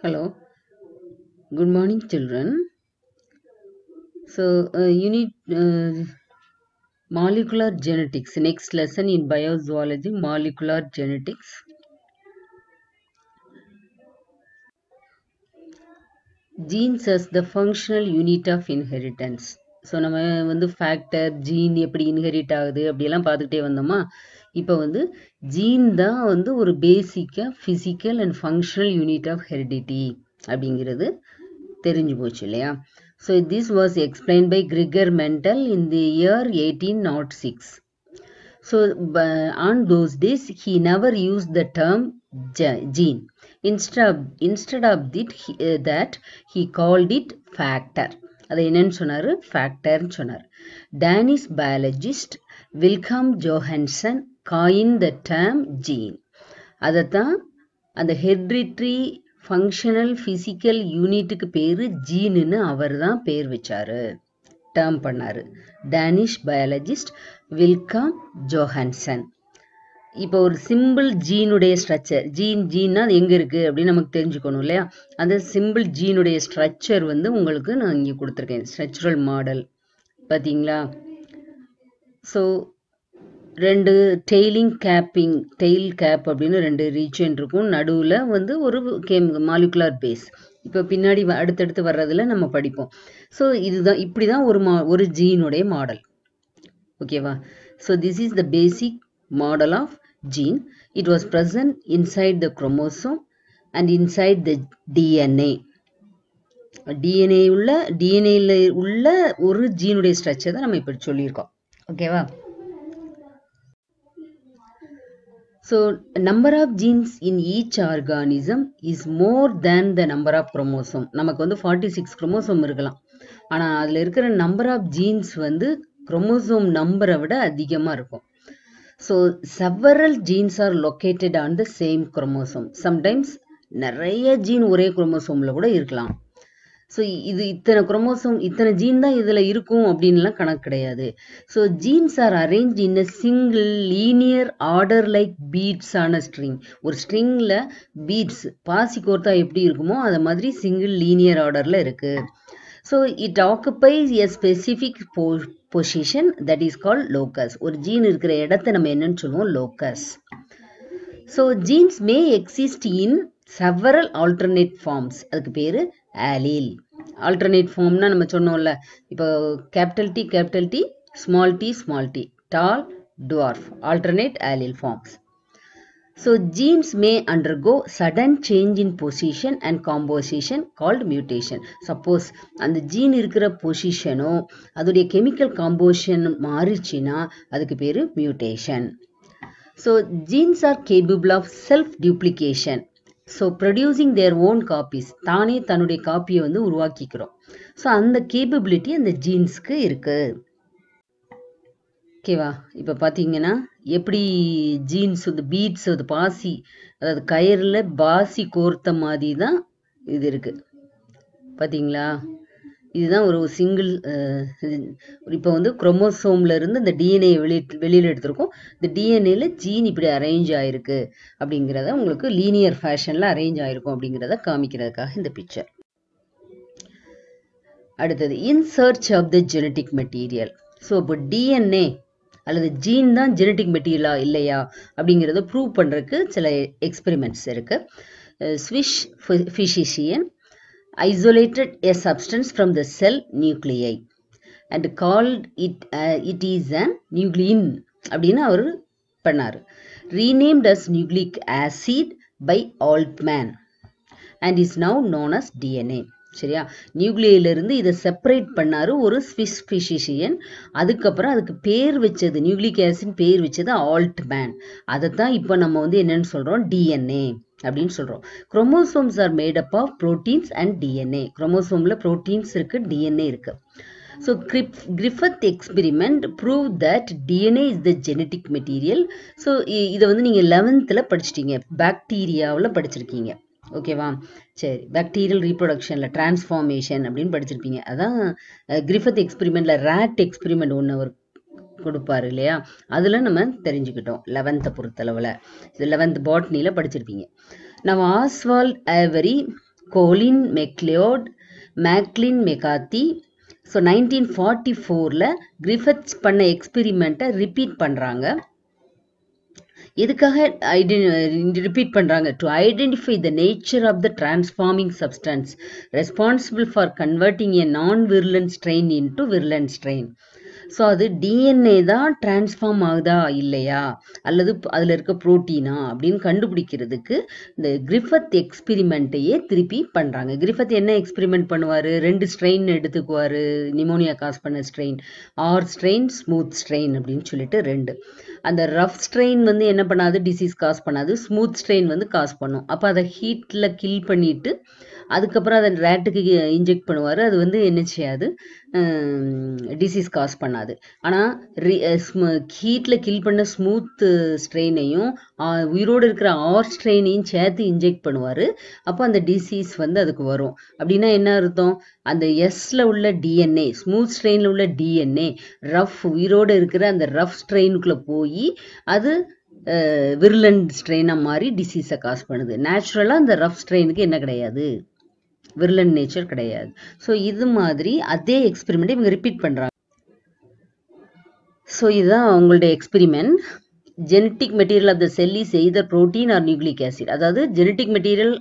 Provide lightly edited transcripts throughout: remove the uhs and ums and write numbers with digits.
Hello, good morning, children. So, unit molecular genetics. Next lesson in biozoology, molecular genetics. Genes as the functional unit of inheritance. So நம்ம வந்து factor gene எப்படி inherit ஆகுது அப்படியெல்லாம் பார்த்துக்கிட்டே வந்தோமா. இப்போ வந்து ஜீன் தான் வந்து ஒரு பேசிக்காக physical and functional unit of heredity அப்படிங்கிறது தெரிஞ்சு போச்சு இல்லையா. So this was explain by Gregor Mendel in the year 1806. So on those days he never used the term gene. Instead of that he called it factor. அதை என்னன்னு சொன்னாரு, ஃபேக்டர்னு சொன்னார். Danish biologist Wilhelm Johannsen coined the term gene. அதைத்தான் அந்த hereditary functional physical யூனிட்டுக்கு பேர் ஜீனுன்னு அவர் தான் பேர் வச்சாரு, டேர்ம் பண்ணாரு. Danish biologist Wilhelm Johannsen. இப்போ ஒரு சிம்பிள் ஜீனுடைய ஸ்ட்ரக்சர், ஜீன்னா அது எங்கே இருக்குது அப்படின்னு நமக்கு தெரிஞ்சுக்கணும் இல்லையா. அந்த சிம்பிள் ஜீனுடைய ஸ்ட்ரக்சர் வந்து உங்களுக்கு நான் இங்கே கொடுத்துருக்கேன், ஸ்ட்ரக்சரல் மாடல் பார்த்தீங்களா. ஸோ ரெண்டு டெய்ல் கேப் அப்படின்னு ரெண்டு ரீஜன் இருக்கும், நடுவில் வந்து ஒரு மாலிகுலர் பேஸ். இப்போ பின்னாடி அடுத்தடுத்து வர்றதுல நம்ம படிப்போம். ஸோ இதுதான் இப்படி தான் ஒரு ஜீனுடைய மாடல், ஓகேவா. So this is the basic model of gene. It was present inside the chromosome and inside the DNA. DNA உள்ள ஒரு ஜீனுடைய ஸ்ட்ரக்சர் தான் நம்ம இப்படி சொல்லியிருக்கோம், ஓகேவா. So number of genes in each organism is more than the number of chromosome. நமக்கு வந்து 46 chromosome இருக்கலாம், ஆனால் அதில் இருக்கிற நம்பர் ஆஃப் ஜீன்ஸ் வந்து குரோமோசோம் நம்பரை விட அதிகமாக இருக்கும். So several genes are located on the same chromosome. Sometimes நிறைய ஜீன் ஒரே குரோமோசோமில் கூட இருக்கலாம். ஸோ இது இத்தனை குரோமோசோம் இத்தனை ஜீன் தான் இதில் இருக்கும் அப்படின்லாம் கணக்கு கிடையாது. So genes are arrange in a single linear order like beads ஆன ஸ்ட்ரிங். ஒரு ஸ்ட்ரிங்கில் பீட்ஸ் பாசி கோர்த்தா எப்படி இருக்குமோ அதை மாதிரி சிங்கிள் லீனியர் ஆர்டரில் இருக்குது. So it occupies a specific position that is called locus. ஒரு ஜீன் இருக்கிற இடத்தை நம்ம என்னன்னு சொல்லுவோம், locus. So genes may exist in several alternate forms. அதுக்கு பேரு allele. Alternate formனா நம்ம சொன்னோம்ல, இப்போ capital T, small t, tall, dwarf, alternate allele forms. So genes may undergo sudden change in position and composition called mutation. Suppose அந்த gene இருக்கிற பொசிஷனோ அதோடைய chemical composition மாறிச்சுன்னா அதுக்கு பேரு mutation. So genes are capable of self duplication. So producing their own copies. தானே தன்னுடைய காப்பியை வந்து உருவாக்கிக்கிறோம். So அந்த கேப்பபிலிட்டி அந்த ஜீன்ஸ்க்கு இருக்கு, ஓகேவா. இப்போ பார்த்தீங்கன்னா எப்படி ஜீன்ஸ் இந்த பீட்ஸ் அது பாசி, அதாவது கயிறில் பாசி கோர்த்த மாதிரி தான் இது இருக்குது, பார்த்தீங்களா. இதுதான் ஒரு சிங்கிள். இப்போ வந்து குரோமோசோமில் இருந்து இந்த டிஎன்ஏ வெளியில் எடுத்திருக்கோம். இந்த டிஎன்ஏல ஜீன் இப்படி அரேஞ்ச் ஆகிருக்கு அப்படிங்கிறத உங்களுக்கு லீனியர் ஃபேஷனில் அரேஞ்ச் ஆகிருக்கும் அப்படிங்கிறத காமிக்கிறதுக்காக இந்த பிக்சர். அடுத்தது in search of the genetic material. So இப்போ டிஎன்ஏ அல்லது ஜீன் தான் ஜெனட்டிக் மெட்டீரியலா இல்லையா அப்படிங்கிறத ப்ரூவ் பண்ணுறதுக்கு சில எக்ஸ்பெரிமெண்ட்ஸ் இருக்குது. Swiss physician isolated a substance from the cell nuclei and called it is an nuclein அப்படின்னு அவர் பண்ணார். renamed as nucleic acid by Altman and is now known as DNA. சரியா, நியூக்ளியிலிருந்து இதை செப்பரேட் பண்ணாரு ஒரு ஸ்விஸ் ஃபிசிஷியன். அதுக்கப்புறம் அதுக்கு பேர் வச்சது, நியூக்ளிக் ஆசிட் பேர் வச்சது ஆல்ட்மேன். அதை தான் இப்போ நம்ம வந்து என்னன்னு சொல்கிறோம், டிஎன்ஏ அப்படின்னு சொல்கிறோம். Chromosomes are made up of proteins and DNA. குரோமோசோமில் ப்ரோட்டீன்ஸ் இருக்குது, டிஎன்ஏ இருக்குது. So Griffith experiment prove that DNA is the genetic material. So இதை வந்து நீங்கள் 11th படிச்சிட்டீங்க, பாக்டீரியாவில் படிச்சிருக்கீங்க, ஓகேவா. சரி, பாக்டீரியல் ரீப்ரொடக்ஷனில் டிரான்ஸ்ஃபார்மேஷன் அப்படின்னு படிச்சிருப்பீங்க. அதான் கிரிஃபத் எக்ஸ்பெரிமெண்ட்டில் ரேட் எக்ஸ்பெரிமெண்ட் ஒன்று அவர் கொடுப்பாரு இல்லையா, அதில் நம்ம தெரிஞ்சுக்கிட்டோம் 11th பொறுத்தளவில். 11th பாட்னியில் படிச்சிருப்பீங்க. நம்ம Oswald Avery Colin MacLeod, Maclyn McCarty. So 1944ல் கிரிஃபித்ஸ் பண்ண எக்ஸ்பெரிமெண்ட்டை ரிப்பீட் பண்ணுறாங்க. எதுக்காக ரிப்பீட் பண்ணுறாங்க? To identify the nature of the transforming substance responsible for converting a non virulent strain into virulent strain. So அது டிஎன்ஏ தான் டிரான்ஸ்ஃபார்ம் ஆகுதா இல்லையா, அல்லது அதில் இருக்க ப்ரோட்டீனா அப்படின்னு கண்டுபிடிக்கிறதுக்கு இந்த கிரிஃபித் எக்ஸ்பெரிமெண்ட்டையே திருப்பி பண்ணுறாங்க. கிரிஃபித் என்ன எக்ஸ்பெரிமெண்ட் பண்ணுவார்? 2 ஸ்ட்ரெயின் எடுத்துக்குவார், நிமோனியா காஸ் பண்ண strain, R strain, smooth strain அப்படின்னு சொல்லிட்டு 2. அந்த ரஃப் ஸ்ட்ரெயின் வந்து என்ன பண்ணாது, டிசீஸ் காஸ் பண்ணாது. ஸ்மூத் ஸ்ட்ரெயின் வந்து காஸ் பண்ணும். அப்போ அதை ஹீட்டில் கில் பண்ணிவிட்டு அதுக்கப்புறம் அதை ரேட்டுக்கு இன்ஜெக்ட் பண்ணுவார். அது வந்து என்ன செய்யாது, டிசீஸ் காஸ் பண்ணாது. ஆனால் ஹீட்டில் கில் பண்ண ஸ்மூத் ஸ்ட்ரெயினையும் உயிரோடு இருக்கிற ஆர் ஸ்ட்ரெயினையும் சேர்த்து இன்ஜெக்ட் பண்ணுவார். அப்போ அந்த டிசீஸ் வந்து அதுக்கு வரும். அப்படின்னா என்ன அர்த்தம்? அந்த எஸ்ல உள்ள டிஎன்ஏ, ஸ்மூத் ஸ்ட்ரெயினில் உள்ள டிஎன்ஏ ரஃப் உயிரோடு இருக்கிற அந்த ரஃப் ஸ்ட்ரெயினுக்குள்ளே போய் அது விர்லண்ட் ஸ்ட்ரெயினாக மாதிரி டிசீஸை காஸ் பண்ணுது. நேச்சுரலாக அந்த ரஃப் ஸ்ட்ரெயினுக்கு என்ன கிடையாது, விர்லண்ட் நேச்சர் கிடையாது. ஸோ இது மாதிரி அதே எக்ஸ்பெரிமெண்ட் இவங்க ரிப்பீட் பண்ணுறாங்க. ஸோ இதுதான் அவங்களுடைய experiment. Genetic material of the cell is either protein or nucleic acid. அதாவது ஜெனட்டிக் மெட்டீரியல்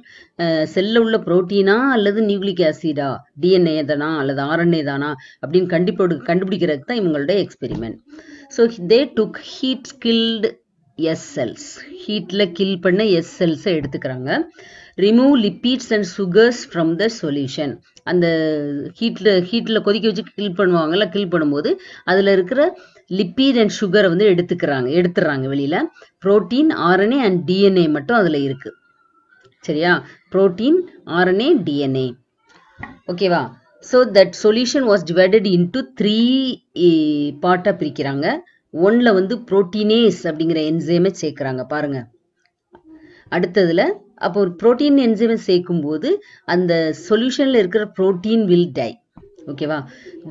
செல்லில் உள்ள புரோட்டீனா அல்லது நியூக்ளிக் ஆசிடா, டிஎன்ஏ தானா அல்லது ஆர்என்ஏ தானா அப்படின்னு கண்டுபிடிக்கிறதுக்கு தான் இவங்களுடைய எக்ஸ்பெரிமெண்ட். So they took heat killed S cells. ஹீட்டில் கில் பண்ண எஸ் செல்ஸை எடுத்துக்கிறாங்க. Remove lipids and sugars from the solution. அந்த ஹீட்டில் கொதிக்க வச்சு கில் பண்ணுவாங்கல்ல, கில் பண்ணும்போது அதில் இருக்கிற லிப்பிட் அண்ட் சுகரை வந்து எடுத்துடுறாங்க வெளியில். புரோட்டீன், ஆர்என்ஏ அண்ட் டிஎன்ஏ மட்டும் அதில் இருக்குது. சரியா? Protein, RNA, DNA. ஓகேவா? So that solution was divided into 3 பார்ட்டாக பிரிக்கிறாங்க. 1ல் வந்து புரோட்டீனேஸ் அப்படிங்கிற என்சைமை சேர்க்குறாங்க பாருங்க. அடுத்ததுல அப்போ ஒரு புரோட்டீன் என்சைமை சேர்க்கும்போது அந்த சொல்யூஷனில் இருக்கிற புரோட்டீன் வில் டை. ஓகேவா?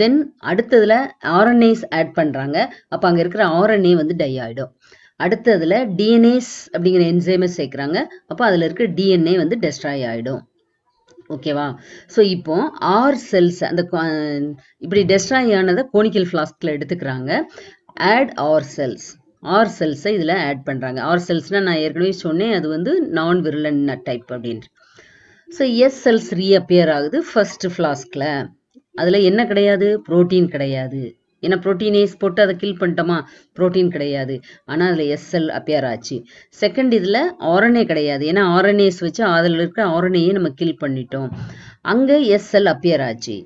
தென் அடுத்ததுல ஆர்என்ஏஸ் ஆட் பண்ணுறாங்க. அப்போ அங்கே இருக்கிற ஆர்என்ஏ வந்து டை ஆகிடும். அடுத்ததுல டிஎன்ஏஸ் அப்படிங்கிற என்சைமை சேர்க்குறாங்க. அப்போ அதில் இருக்கிற டிஎன்ஏ வந்து டெஸ்ட்ராய் ஆகிடும். ஓகேவா? ஸோ இப்போ ஆர் செல்ஸ் அந்த இப்படி டெஸ்ட்ராய் ஆனதை கோனிக்கல் ஃப்ளாஸ்கில் எடுத்துக்கிறாங்க. Add R cells. ஆர் செல்ஸை இதில் ஆட் பண்ணுறாங்க. ஆர் செல்ஸ்னால் நான் ஏற்கனவே சொன்னேன், அது வந்து நான் விர்லண்ட் டைப் அப்படின்ட்டு. ஸோ எஸ் செல்ஸ் ரீஅப்பியர் ஆகுது ஃபர்ஸ்ட் ஃப்ளாஸ்கில். அதில் என்ன கிடையாது? புரோட்டீன் கிடையாது. ஏன்னா புரோட்டீனேஸ் போட்டு அதை கில் பண்ணிட்டோமா, புரோட்டீன் கிடையாது. ஆனால் அதில் எஸ் செல் அப்பியர் ஆச்சு. செகண்ட் இதில் ஆர்என்ஏ கிடையாது. ஏன்னா ஆர்என்ஏஸ் வச்சு அதில் இருக்கிற ஆர்என்ஏயை நம்ம கில் பண்ணிட்டோம். அங்கே எஸ் செல் அப்பியர் ஆச்சு.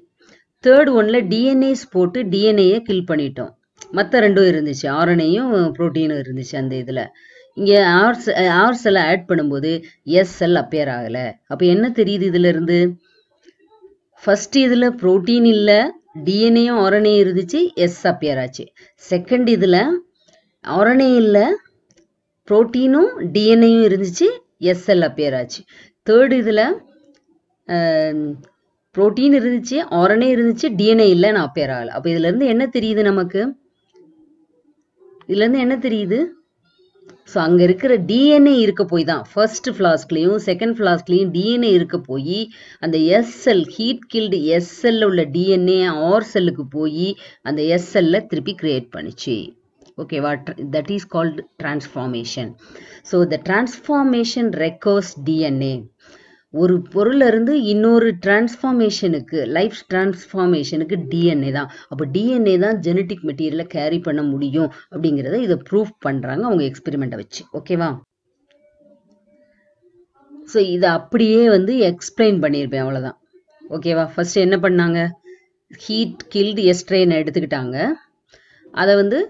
தேர்ட் ஒன்ல டிஎன்ஏஸ் போட்டு டிஎன்ஏயை கில் பண்ணிட்டோம். மற்ற 2 இருந்துச்சு, ஆர்என்ஏயும் புரோட்டீனும் இருந்துச்சு அந்த இதில். இங்கே ஆர் செல்லை ஆட் பண்ணும்போது எஸ் செல் அப்பியர் ஆகலை. அப்போ என்ன தெரியுது இதில் இருந்து? ஃபர்ஸ்ட் இதில் புரோட்டீன் இல்லை, டிஎன்ஏயும் ஆர்என்ஏ இருந்துச்சு, எஸ் அப்பியர் ஆச்சு. செகண்ட் இதில் ஆர்என்ஏ இல்லை, புரோட்டீனும் டிஎன்ஏயும் இருந்துச்சு, எஸ் செல் அப்பியர் ஆச்சு. தேர்ட் இதில் புரோட்டீன் இருந்துச்சு, ஆர்என்ஏ இருந்துச்சு, டிஎன்ஏ இல்லைன்னு அப்பியர் ஆகலை. அப்போ இதுலேருந்து என்ன தெரியுது நமக்கு? இதுலேருந்து என்ன தெரியுது? ஸோ அங்கே இருக்கிற டிஎன்ஏ இருக்க போய் தான் ஃபர்ஸ்ட் ஃப்ளாஸ்க்லேயும் செகண்ட் ஃப்ளாஸ்க்லேயும் டிஎன்ஏ இருக்க போய் அந்த எஸ் செல், ஹீட் கில்டு எஸ் செல்ல உள்ள டிஎன்ஏ ஆர் செல்லுக்கு போய் அந்த எஸ் செல்லை திருப்பி கிரியேட் பண்ணிச்சு. ஓகேவா? That is called transformation. So the transformation requires DNA. ஒரு பொருள்ல இருந்து இன்னொரு டிரான்ஸ்ஃபார்மேஷனுக்கு, லைஃப் டிரான்ஸ்ஃபார்மேஷனுக்கு டிஎன்ஏ தான். அப்போ டிஎன்ஏ தான் ஜெனட்டிக் மெட்டீரியலை கேரி பண்ண முடியும் அப்படிங்கிறத இதை ப்ரூவ் பண்ணுறாங்க அவங்க எக்ஸ்பெரிமெண்ட்டை வச்சு. ஓகேவா? ஸோ இதை அப்படியே வந்து எக்ஸ்பிளைன் பண்ணியிருப்பேன், அவ்வளோதான். ஓகேவா? ஃபர்ஸ்ட் என்ன பண்ணாங்க? ஹீட் கில்டு எஸ்ட்ரெயின் எடுத்துக்கிட்டாங்க. அதை வந்து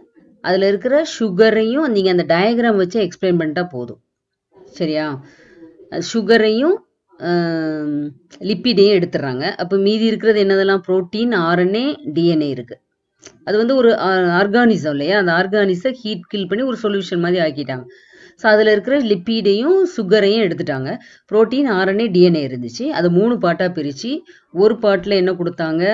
அதில் இருக்கிற சுகரையும் நீங்கள் அந்த டயக்ராம் வச்சு எக்ஸ்பிளைன் பண்ணிட்டா போதும். சரியா? சுகரையும் லிப்பிடையும் எடுத்துடுறாங்க. அப்போ மீதி இருக்கிறது என்னதெல்லாம்? புரோட்டீன், ஆர்என்ஏ, டிஎன்ஏ இருக்கு. அது வந்து ஒரு ஆர்கானிசம் இல்லையா? அந்த ஆர்கானிஸை ஹீட் கில் பண்ணி ஒரு சொல்யூஷன் மாதிரி ஆக்கிட்டாங்க. ஸோ அதில் இருக்கிற லிப்பிடையும் சுகரையும் எடுத்துட்டாங்க. புரோட்டீன், ஆர்என்ஏ, டிஎன்ஏ இருந்துச்சு. அது 3 பார்ட்டாக பிரித்து ஒரு பார்ட்டில் என்ன கொடுத்தாங்க?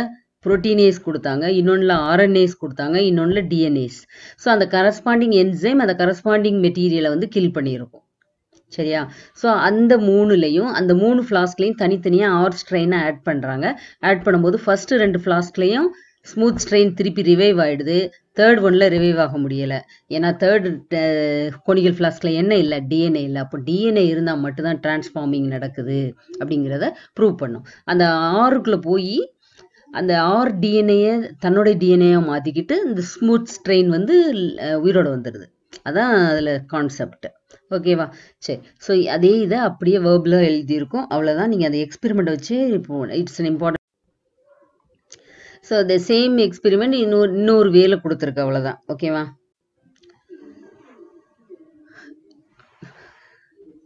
புரோட்டீனேஸ் கொடுத்தாங்க, இன்னொன்றில் ஆர்என்ஏஸ் கொடுத்தாங்க, இன்னொன்றில் டிஎன்ஏஸ். ஸோ அந்த கரஸ்பாண்டிங் என்சைம் அந்த கரஸ்பாண்டிங் மெட்டீரியலை வந்து கில் பண்ணியிருக்கும். சரியா? ஸோ அந்த 3லையும் அந்த 3 ஃப்ளாஸ்க்லையும் தனித்தனியாக ஆர் ஸ்ட்ரெயினை ஆட் பண்ணுறாங்க. ஆட் பண்ணும்போது ஃபஸ்ட்டு 2 ஃப்ளாஸ்க்லையும் ஸ்மூத் ஸ்ட்ரெயின் திருப்பி ரிவைவ் ஆகிடுது. தேர்ட் ஒன்ல ரிவைவ் ஆக முடியலை. ஏன்னா தேர்ட் கொனிகல் ஃப்ளாஸ்கில் என்ன இல்லை, டிஎன்ஏ இல்லை. அப்போ டிஎன்ஏ இருந்தால் மட்டும்தான் டிரான்ஸ்ஃபார்மிங் நடக்குது அப்படிங்கிறத ப்ரூவ் பண்ணும். அந்த ஆருக்குள்ளே போய் அந்த ஆர் டிஎன்ஏயை தன்னோட டிஎன்ஏயாக மாற்றிக்கிட்டு இந்த ஸ்மூத் ஸ்ட்ரெயின் வந்து உயிரோடு வந்துடுது. அதான் அதில் கான்செப்ட். ஓகேவா? சரி. ஸோ அதே இதை அப்படியே வேர்பில் எழுதியிருக்கும். அவ்வளோதான். நீங்கள் அந்த எக்ஸ்பெரிமெண்ட் வச்சு இப்போ it's an important. So the same experiment இன்னொரு வேல கொடுத்துருக்கு. அவ்வளோதான். ஓகேவா?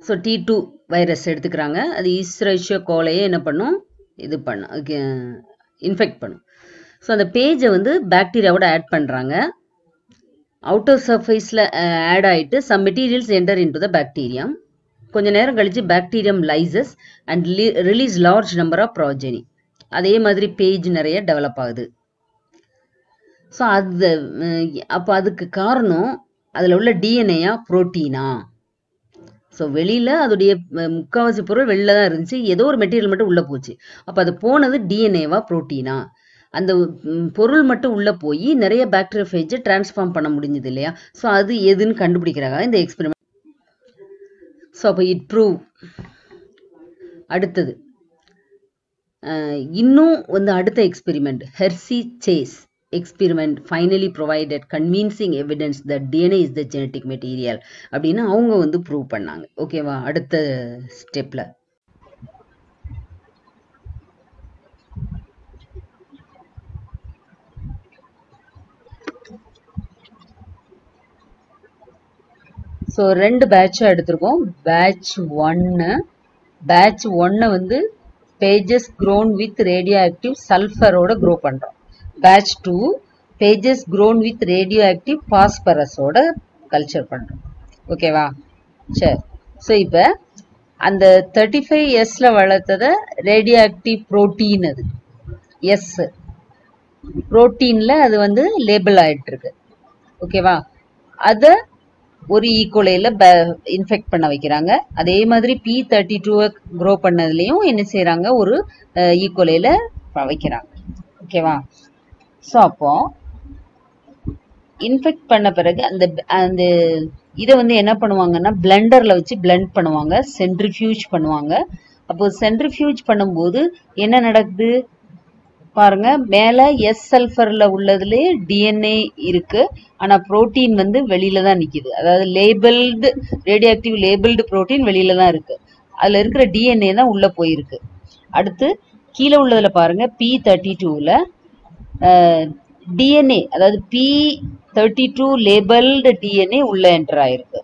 ஸோ T2 வைரஸ் எடுத்துக்கிறாங்க. அது ஈஸ்டெரிஷியா கோலையே என்ன பண்ணும், இது பண்ணும், இன்ஃபெக்ட் பண்ணும். ஸோ அந்த பேஜை வந்து பாக்டீரியாவோட ஆட் பண்ணுறாங்க. அவுட்டர் சர்ஃபேஸில் ஆட் ஆகிட்டு some materials enter into the bacterium. கொஞ்சம் நேரம் கழித்து bacterium lyses and release large number of progeny. அதே மாதிரி பேஜ் நிறைய டெவலப் ஆகுது. ஸோ அது அப்போ அதுக்கு காரணம் அதில் உள்ள டிஎன்ஏயா புரோட்டீனா? ஸோ வெளியில் அதோடைய முக்கால்வாசி பொருள் வெளில தான் இருந்துச்சு, ஏதோ ஒரு மெட்டீரியல் மட்டும் உள்ளே போச்சு. அப்போ அது போனது டிஎன்ஏவா புரோட்டீனா? அந்த பொருள் மட்டும் உள்ளே போய் நிறைய பாக்டீரியோஃபேஜை டிரான்ஸ்ஃபார்ம் பண்ண முடிஞ்சது இல்லையா? ஸோ அது எதுன்னு கண்டுபிடிக்கிறாங்க இந்த எக்ஸ்பெரிமெண்ட். ஸோ அப்போ இட் ப்ரூவ். அடுத்தது இன்னும் வந்து அடுத்த experiment Hershey-chase experiment finally provided convincing evidence that DNA is the genetic material அப்படின்னு அவங்க வந்து ப்ரூவ் பண்ணாங்க. ஓகேவா? அடுத்த ஸ்டெப்ல ஸோ 2 பேட்சை எடுத்திருக்கோம். பேட்ச் 1 வந்து pages grown with radioactive sulfur-ஓட க்ரோ பண்ணுறோம். Batch 2 pages grown with radioactive phosphorus-ஓட கல்ச்சர் பண்ணுறோம். ஓகேவா? சரி. ஸோ இப்போ அந்த 35S வளர்த்ததை ரேடியோஆக்டிவ் புரோட்டீன், அது எஸ் புரோட்டீனில் அது வந்து லேபிள் ஆகிட்டு இருக்கு. ஓகேவா? அதை ஒரு ஈகோலையில் இன்ஃபெக்ட் பண்ண வைக்கிறாங்க. அதே மாதிரி P32 க்ரோ பண்ணதுலேயும் என்ன செய்கிறாங்க, ஒரு ஈகோலையில் வைக்கிறாங்க. ஓகேவா? ஸோ அப்போ இன்ஃபெக்ட் பண்ண பிறகு அந்த இதை வந்து என்ன பண்ணுவாங்கன்னா பிளெண்டரில் வச்சு பிளெண்ட் பண்ணுவாங்க, சென்ட்ரிஃபியூஜ் பண்ணுவாங்க. அப்போ சென்ட்ரிஃபியூஜ் பண்ணும்போது என்ன நடக்குது பாருங்க, மேலே எஸ் சல்ஃபரில் உள்ளதுலே டிஎன்ஏ இருக்கு, ஆனால் புரோட்டீன் வந்து வெளியில தான் நிற்கிது. அதாவது லேபிள்டு ரேடியோஆக்டிவ் லேபிள்டு புரோட்டீன் வெளியில தான் இருக்கு, அதில் இருக்கிற டிஎன்ஏ தான் உள்ளே போயிருக்கு. அடுத்து கீழே உள்ளதில் பாருங்க P32ல் டிஎன்ஏ, அதாவது P32 லேபிள்டு டிஎன்ஏ உள்ள என்டர் ஆயிருக்கு.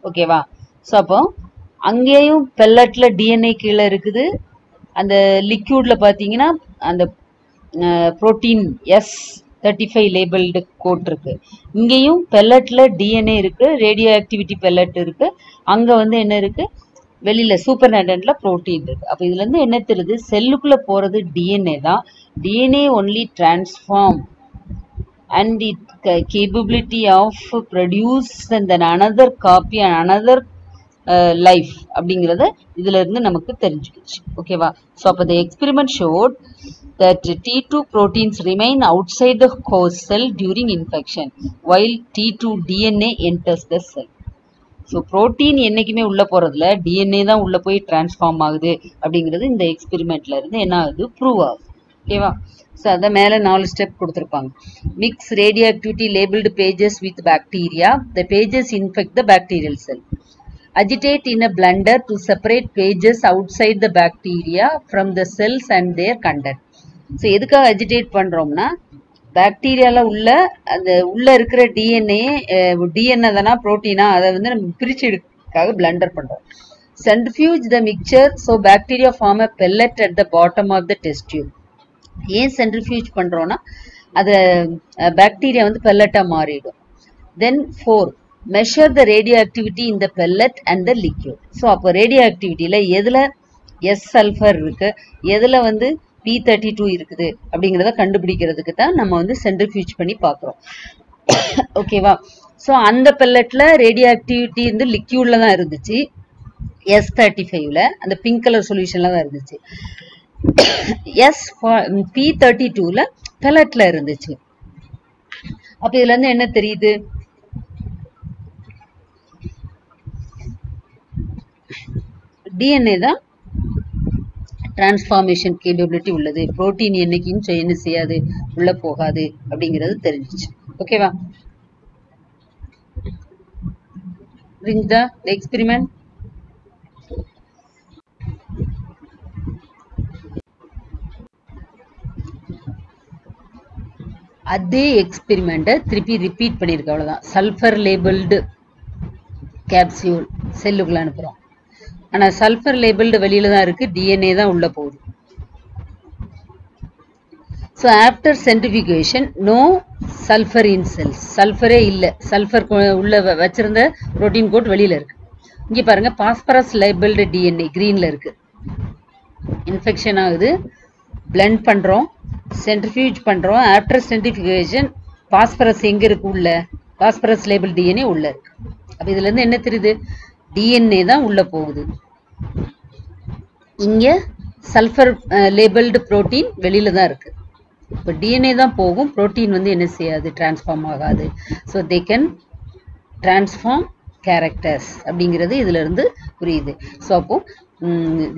ஓகேவா? ஸோ அப்போ அங்கேயும் பெல்லட்ல டிஎன்ஏ கீழே இருக்குது. அந்த லிக்யூட்ல பார்த்தீங்கன்னா அந்த புரோட்டீன் S35 லேபிள்டு கோட் இருக்கு. இங்கேயும் பெல்லட்ல டிஎன்ஏ இருக்கு, ரேடியோ ஆக்டிவிட்டி பெல்லட் இருக்கு. அங்க வந்து என்ன இருக்கு, வெளியில சூப்பர் நேட்டன்ட்ல புரோட்டீன் இருக்கு. அப்போ இதுல இருந்து என்ன தெரியுது, செல்லுக்குள்ள போறது டிஎன்ஏ தான். DNA only transform and it capability of produce and then another copy and another life அப்படிங்கிறத இதுல இருந்து நமக்கு தெரிஞ்சுக்கிச்சு. ஓகேவா? ஸோ அப்போ the experiment showed that T2 proteins remain outside the host cell during infection while T2 DNA enters the cell. So protein என்னைக்குமே உள்ள போறதுல DNA தான் உள்ள போய் டிரான்ஸ்ஃபார்ம் ஆகுது அப்படிங்கிறது இந்த எக்ஸ்பெரிமெண்ட்ல இருந்து என்ன ஆகுது, ப்ரூவ் ஆகுது. ஓகேவா? ஸோ அதை மேலே 4 ஸ்டெப் கொடுத்துருப்பாங்க. Mix radio activity labelled pages with bacteria. The pages infect the bacterial cell. Agitate in a blender to separate pages outside the bacteria from the cells and their content. So எதுக்காக agitate பண்ணுறோம்னா, பாக்டீரியாவில் உள்ள இருக்கிற DNA தானா புரோட்டீனா, அதை வந்து நம்ம பிரித்து எடுக்கிறதுக்காக பிளண்டர் பண்ணுறோம். Centrifuge the mixture so bacteria form a pellet at the bottom of the test tube. ஏன் சென்ட்ரிஃபியூஜ் பண்ணுறோன்னா அது பாக்டீரியா வந்து பெல்லட்டாக மாறிடும். Then 4. Measure the radioactivity in the pellet and the liquid. So அப்போ ரேடியோ ஆக்டிவிட்டியில் எதில் எஸ் சல்ஃபர் இருக்கு, எதில் வந்து P32 இருக்குது அப்படிங்கிறத கண்டுபிடிக்கிறதுக்கு தான் நம்ம வந்து சென்ட்ரிஃபியூஜ் பண்ணி பார்க்குறோம். ஓகேவா? ஸோ அந்த பெல்லட்ல ரேடியோ ஆக்டிவிட்டி வந்து லிக்யூட்ல தான் இருந்துச்சு. S35ல அந்த பிங்க் கலர் சொல்யூஷன்ல தான் இருந்துச்சு. P32ல பெல்லட்ல இருந்துச்சு. அப்ப இதுல இருந்து என்ன தெரியுது? DNA தான் டிரான்ஸ்ஃபார்மேஷன் கேப்பபிலிட்டி உள்ளது. புரோட்டீன் என்னைக்கும் என்ன செய்யாது, உள்ள போகாது அப்படிங்கிறது தெரிஞ்சிச்சு. ஓகேவா? Bring the experiment. அதே எக்ஸ்பெரிமெண்ட்டை திருப்பி ரிப்பீட் பண்ணியிருக்க, அவ்வளோதான். சல்ஃபர் லேபிள்டு கேப்சியூல் செல்லுக்குள்ள அனுப்புகிறோம். ஆனால் சல்ஃபர் லேபிள்டு வெளியில தான் இருக்கு, டிஎன்ஏ தான் உள்ள போகுது. So after centrifugation no sulphur in cells. சல்ஃபரே இல்லை, சல்ஃபர் உள்ள வச்சிருந்த புரோட்டீன் கோட் வெளியில இருக்கு. இங்கே பாருங்க, பாஸ்பரஸ் லேபிள்டு டிஎன்ஏ கிரீன்ல இருக்கு. இன்ஃபெக்ஷன் ஆகுது, பிளெண்ட் பண்றோம், சென்ட்ரிஃபியூஜ் பண்றோம். ஆஃப்டர் சென்ட்ரிஃபியூகேஷன் பாஸ்பரஸ் எங்க இருக்கு? உள்ள பாஸ்பரஸ் லேபிள் டிஎன்ஏ உள்ள இருக்கு. அப்ப இதுல இருந்து என்ன தெரியுது? டிஎன்ஏ தான் உள்ள போகுது. இங்க சல்ஃபர் லேபிள்டு புரோட்டீன் வெளியில தான் இருக்கு. இப்போ டிஎன்ஏ தான் போகும், புரோட்டீன் வந்து என்ன செய்யாது, டிரான்ஸ்ஃபார்ம் ஆகாது. So they can transform characters அப்படிங்கிறது இதுல இருந்து புரியுது. ஸோ அப்போ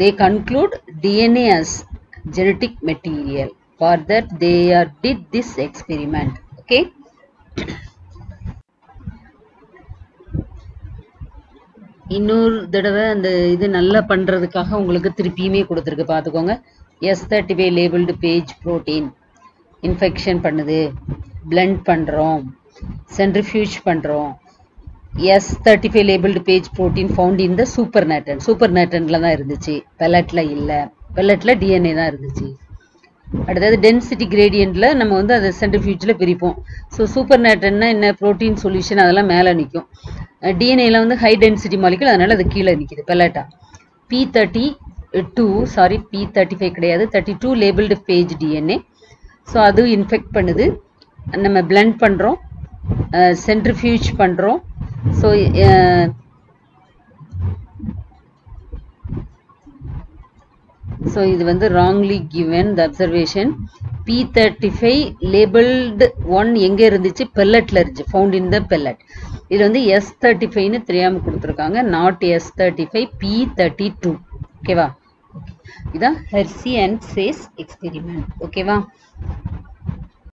they conclude DNA as genetic material. For that they did this experiment. Okay. இன்னொரு தடவை அந்த இது நல்லா பண்றதுக்காக உங்களுக்கு திருப்பியுமே கொடுத்துருக்கு, பார்த்துக்கோங்க. S35 labelled phage protein infection பண்ணுது, பிளெண்ட் பண்றோம், சென்ட்ரிஃபியூஜ் பண்றோம். S35 labelled phage protein found in the supernatant. சூப்பர் நேட்டன்ல தான் இருந்துச்சு, பெல்லட்ல இல்லை. பெல்லட்ல டிஎன்ஏ தான் இருந்துச்சு. அடுத்தது டென்சிட்டி கிரேடியன்ட்ல நம்ம வந்து அதை சென்ட்ரிஃபியூஜ்ல பிரிப்போம். ஸோ சூப்பர் நேட்டன்னா என்ன, புரோட்டீன் சொல்யூஷன் அதெல்லாம் மேலே நிற்கும். டிஎன்ஏல வந்து ஹை டென்சிட்டி மாலிகுல், அதனால அது கீழே நிற்கிது பெல்லட்டா. P35 கிடையாது, 32 லேபிள்டு பேஜ் டிஎன்ஏ. ஸோ அது இன்ஃபெக்ட் பண்ணுது, நம்ம பிளெண்ட் பண்றோம், சென்ட்ரிஃபியூஜ் பண்றோம். ஸோ இது வந்து wrongly given the observation. P35 labeled 1 எங்க இருந்துச்சு? பெல்லட்ல இருந்துச்சு, found in the pellet. இது வந்து S35 னு தெரியாம கொடுத்திருக்காங்க, not S35, P32. ஓகேவா? இதான் ஹெர்சி அண்ட் சேஸ் எக்ஸ்பெரிமெண்ட். ஓகேவா?